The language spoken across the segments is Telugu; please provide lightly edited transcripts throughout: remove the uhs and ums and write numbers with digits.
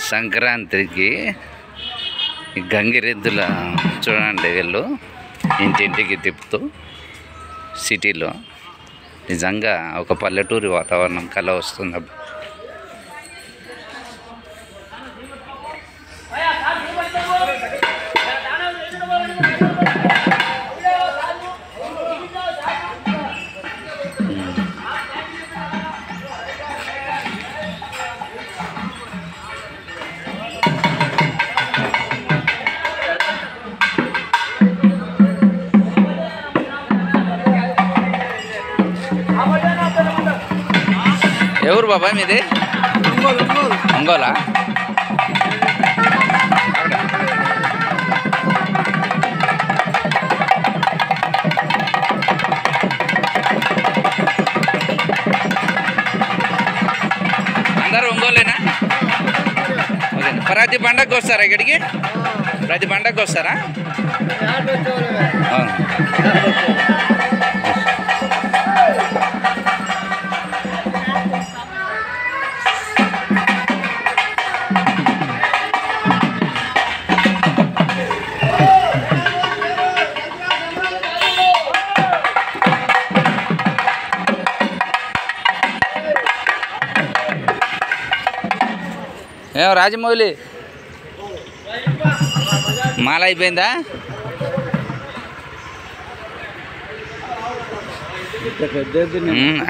సంక్రాంతికి గంగిరెద్దుల చూడండి వీళ్ళు ఇంటింటికి తిప్పుతూ సిటీలో నిజంగా ఒక పల్లెటూరి వాతావరణం కల వస్తుంది. ఎవరు బాబాయ్ మీది? ఒంగోలా? అందరూ ఒంగోలేనా? ఓకే. ప్రతి పండగకి వస్తారా ఇక్కడికి? ప్రతి పండగకి వస్తారా? ఏం రాజమౌళి మాల అయిపోయిందా?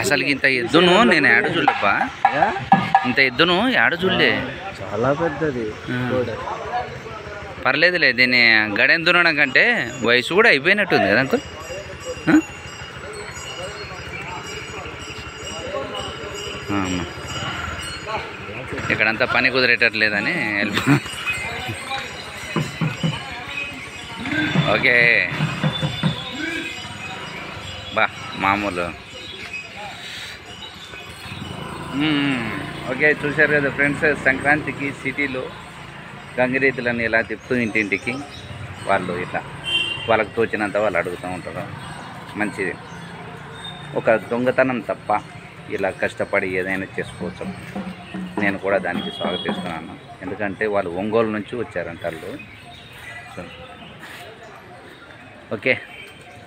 అసలు ఇంత ఎద్దును నేను ఏడ చూడలేప్పా, ఇంత ఎద్దును ఏడ చూడలే. చాలా పెద్దది. పర్లేదులే, దీన్ని గడెం దున్నడం కంటే వయసు కూడా అయిపోయినట్టుంది కదా అంకుల్. ఇక్కడంతా పని కుదిరేటట్లేదని వెళ్ళిపో. ఓకే బా మామూలు. ఓకే, చూశారు కదా ఫ్రెండ్స్, సంక్రాంతికి సిటీలో గంగిరెద్దులని ఇలా తిప్పుతూ ఇంటింటికి వాళ్ళు ఇట్లా వాళ్ళకి తోచినంత వాళ్ళు అడుగుతూ ఉంటారు. మంచిది. ఒక దొంగతనం తప్ప ఇలా కష్టపడి ఏదైనా చేసుకోవచ్చు. నేను కూడా దానికి స్వాగతిస్తున్నాను. ఎందుకంటే వాళ్ళు ఒంగోలు నుంచి వచ్చారంట వాళ్ళు. Okay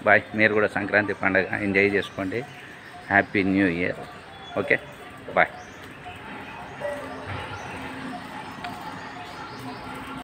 bye. మీరు కూడా సంక్రాంతి పండుగ ఎంజాయ్ చేసుకోండి. Happy new year. ఓకే.